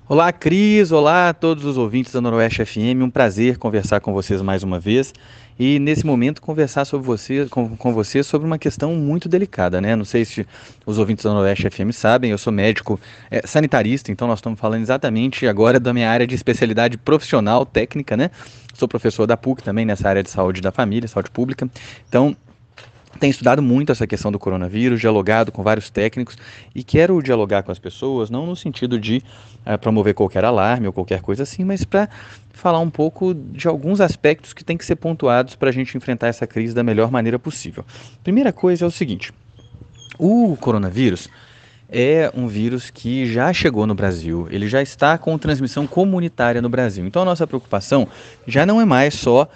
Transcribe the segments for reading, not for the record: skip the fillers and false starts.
Olá, Cris. Olá a todos os ouvintes da Noroeste FM. Um prazer conversar com vocês mais uma vez. E nesse momento conversar com você sobre uma questão muito delicada, né? Não sei se os ouvintes da Noroeste FM sabem, eu sou médico sanitarista, então nós estamos falando exatamente agora da minha área de especialidade profissional, técnica, né? Sou professor da PUC também nessa área de saúde da família, saúde pública. Então, tenho estudado muito essa questão do coronavírus, dialogado com vários técnicos e quero dialogar com as pessoas, não no sentido de promover qualquer alarme ou qualquer coisa assim, mas para falar um pouco de alguns aspectos que têm que ser pontuados para a gente enfrentar essa crise da melhor maneira possível. Primeira coisa é o seguinte: o coronavírus é um vírus que já chegou no Brasil, ele já está com transmissão comunitária no Brasil. Então a nossa preocupação já não é mais só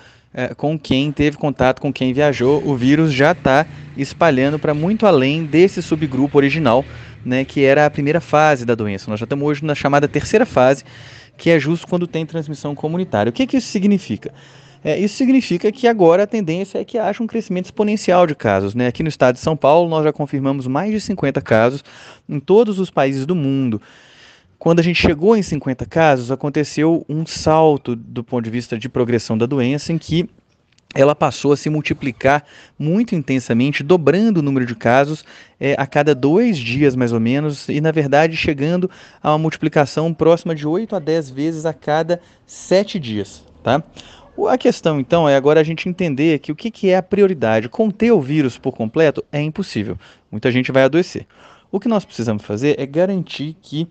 com quem teve contato, com quem viajou. O vírus já está espalhando para muito além desse subgrupo original, né, que era a primeira fase da doença. Nós já estamos hoje na chamada terceira fase, que é justo quando tem transmissão comunitária. O que, que isso significa? Isso significa que agora a tendência é que haja um crescimento exponencial de casos, né? Aqui no estado de São Paulo, nós já confirmamos mais de 50 casos em todos os países do mundo. Quando a gente chegou em 50 casos, aconteceu um salto do ponto de vista de progressão da doença, em que ela passou a se multiplicar muito intensamente, dobrando o número de casos a cada 2 dias, mais ou menos, e na verdade chegando a uma multiplicação próxima de 8 a 10 vezes a cada 7 dias. Tá? A questão, então, é agora a gente entender que o que é a prioridade. Conter o vírus por completo é impossível. Muita gente vai adoecer. O que nós precisamos fazer é garantir que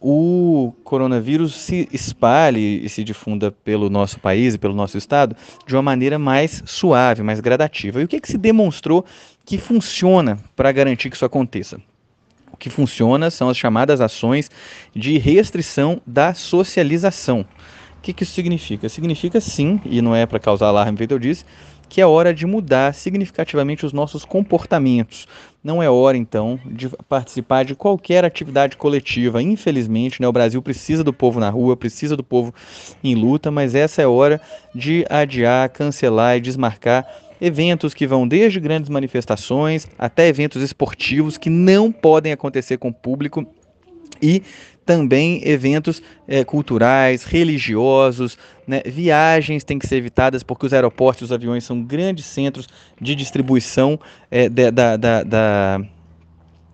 o coronavírus se espalhe e se difunda pelo nosso país e pelo nosso estado de uma maneira mais suave, mais gradativa. E o que se demonstrou que funciona para garantir que isso aconteça? O que funciona são as chamadas ações de restrição da socialização. O que isso significa? Significa sim, e não é para causar alarme, feito eu disse, que é hora de mudar significativamente os nossos comportamentos. Não é hora, então, de participar de qualquer atividade coletiva. Infelizmente, né, o Brasil precisa do povo na rua, precisa do povo em luta, mas essa é hora de adiar, cancelar e desmarcar eventos que vão desde grandes manifestações até eventos esportivos que não podem acontecer com o público e também eventos culturais, religiosos, né? Viagens têm que ser evitadas porque os aeroportos e os aviões são grandes centros de distribuição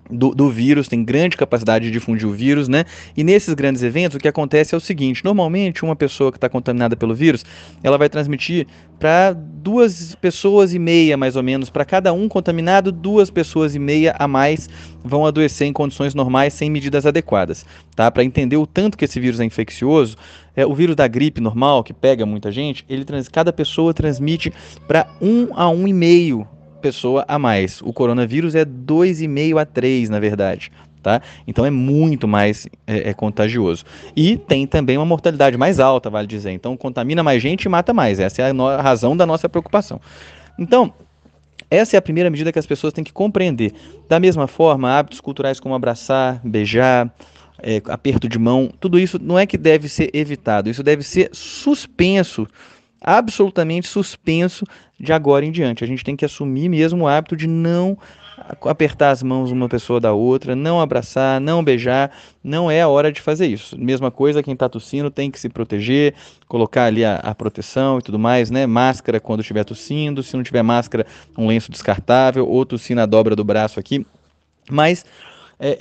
do vírus, tem grande capacidade de difundir o vírus, né? E nesses grandes eventos, o que acontece é o seguinte: normalmente, uma pessoa que está contaminada pelo vírus, ela vai transmitir para 2,5 pessoas, mais ou menos. Para cada um contaminado, 2,5 pessoas a mais vão adoecer em condições normais, sem medidas adequadas, tá? Para entender o tanto que esse vírus é infeccioso, o vírus da gripe normal, que pega muita gente, cada pessoa transmite para 1 a 1,5 pessoa a mais. O coronavírus é 2,5 a 3, na verdade. Tá? Então é muito mais contagioso. E tem também uma mortalidade mais alta, vale dizer. Então contamina mais gente e mata mais. Essa é a razão da nossa preocupação. Então, essa é a primeira medida que as pessoas têm que compreender. Da mesma forma, hábitos culturais como abraçar, beijar, aperto de mão, tudo isso não é que deve ser evitado, isso deve ser suspenso, absolutamente suspenso de agora em diante. A gente tem que assumir mesmo o hábito de não apertar as mãos uma pessoa da outra, não abraçar, não beijar, não é a hora de fazer isso. Mesma coisa, quem está tossindo tem que se proteger, colocar ali a proteção e tudo mais, né? Máscara quando estiver tossindo, se não tiver máscara, um lenço descartável, ou tossir na dobra do braço aqui. Mas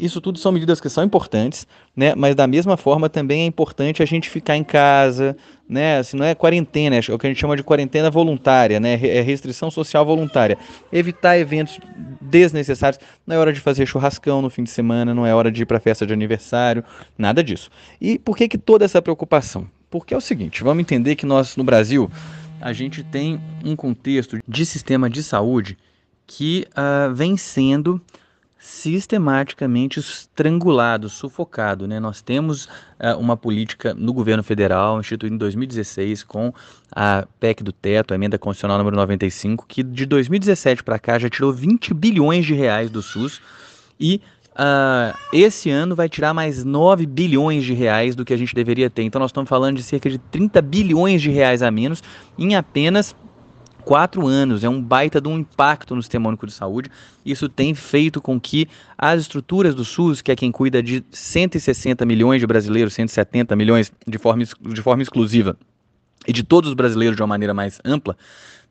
isso tudo são medidas que são importantes, né? Mas da mesma forma também é importante a gente ficar em casa, né? Assim, não é quarentena, é o que a gente chama de quarentena voluntária, né? É restrição social voluntária. Evitar eventos desnecessários. Não é hora de fazer churrascão no fim de semana, não é hora de ir para festa de aniversário, nada disso. E por que toda essa preocupação? Porque é o seguinte, vamos entender que nós no Brasil a gente tem um contexto de sistema de saúde que vem sendo sistematicamente estrangulado, sufocado, né? Nós temos uma política no governo federal, instituída em 2016, com a PEC do Teto, a Emenda Constitucional número 95, que de 2017 para cá já tirou 20 bilhões de reais do SUS e esse ano vai tirar mais 9 bilhões de reais do que a gente deveria ter. Então nós estamos falando de cerca de 30 bilhões de reais a menos em apenas 4 anos. É um baita de um impacto no Sistema Único de Saúde. Isso tem feito com que as estruturas do SUS, que é quem cuida de 160 milhões de brasileiros, 170 milhões de forma exclusiva, e de todos os brasileiros de uma maneira mais ampla,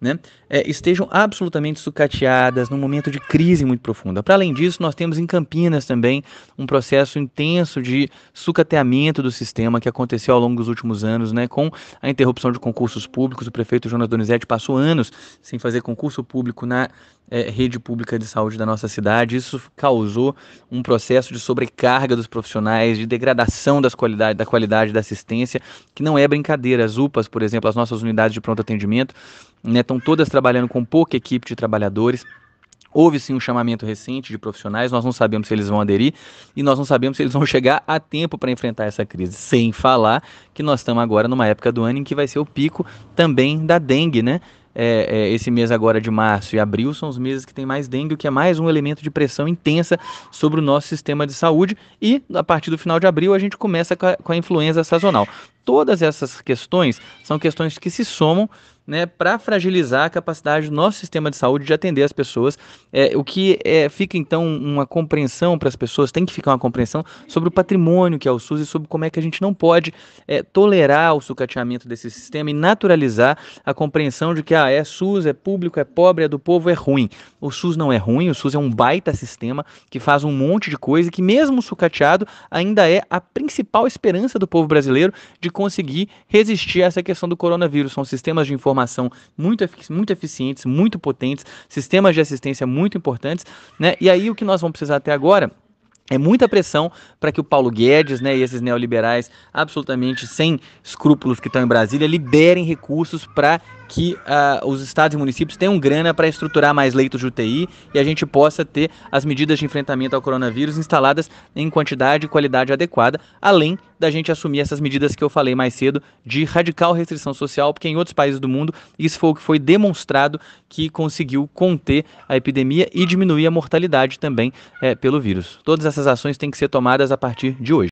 né, estejam absolutamente sucateadas num momento de crise muito profunda. Para além disso, nós temos em Campinas também um processo intenso de sucateamento do sistema que aconteceu ao longo dos últimos anos, né, com a interrupção de concursos públicos. O prefeito Jonas Donizete passou anos sem fazer concurso público na rede pública de saúde da nossa cidade. Isso causou um processo de sobrecarga dos profissionais, de degradação da qualidade da assistência, que não é brincadeira. As UPAs, por exemplo, as nossas unidades de pronto atendimento, né, estão todas trabalhando com pouca equipe de trabalhadores. Houve sim um chamamento recente de profissionais, nós não sabemos se eles vão aderir e nós não sabemos se eles vão chegar a tempo para enfrentar essa crise. Sem falar que nós estamos agora numa época do ano em que vai ser o pico também da dengue, né? Esse mês agora de março e abril são os meses que tem mais dengue, o que é mais um elemento de pressão intensa sobre o nosso sistema de saúde, e a partir do final de abril a gente começa com a influenza sazonal. Todas essas questões são questões que se somam, né, para fragilizar a capacidade do nosso sistema de saúde de atender as pessoas, o que fica então uma compreensão para as pessoas, tem que ficar uma compreensão sobre o patrimônio que é o SUS e sobre como é que a gente não pode tolerar o sucateamento desse sistema e naturalizar a compreensão de que é SUS, é público, é pobre, é do povo, é ruim. O SUS não é ruim, o SUS é um baita sistema que faz um monte de coisa e que mesmo sucateado ainda é a principal esperança do povo brasileiro de conseguir resistir a essa questão do coronavírus. São sistemas de informação muito eficientes, muito potentes, sistemas de assistência muito importantes, né? E aí o que nós vamos precisar até agora é muita pressão para que o Paulo Guedes, né, e esses neoliberais absolutamente sem escrúpulos que estão em Brasília liberem recursos para que os estados e municípios tenham grana para estruturar mais leitos de UTI e a gente possa ter as medidas de enfrentamento ao coronavírus instaladas em quantidade e qualidade adequada, além da gente assumir essas medidas que eu falei mais cedo de radical restrição social, porque em outros países do mundo isso foi o que foi demonstrado que conseguiu conter a epidemia e diminuir a mortalidade também pelo vírus. Todas essas ações têm que ser tomadas a partir de hoje.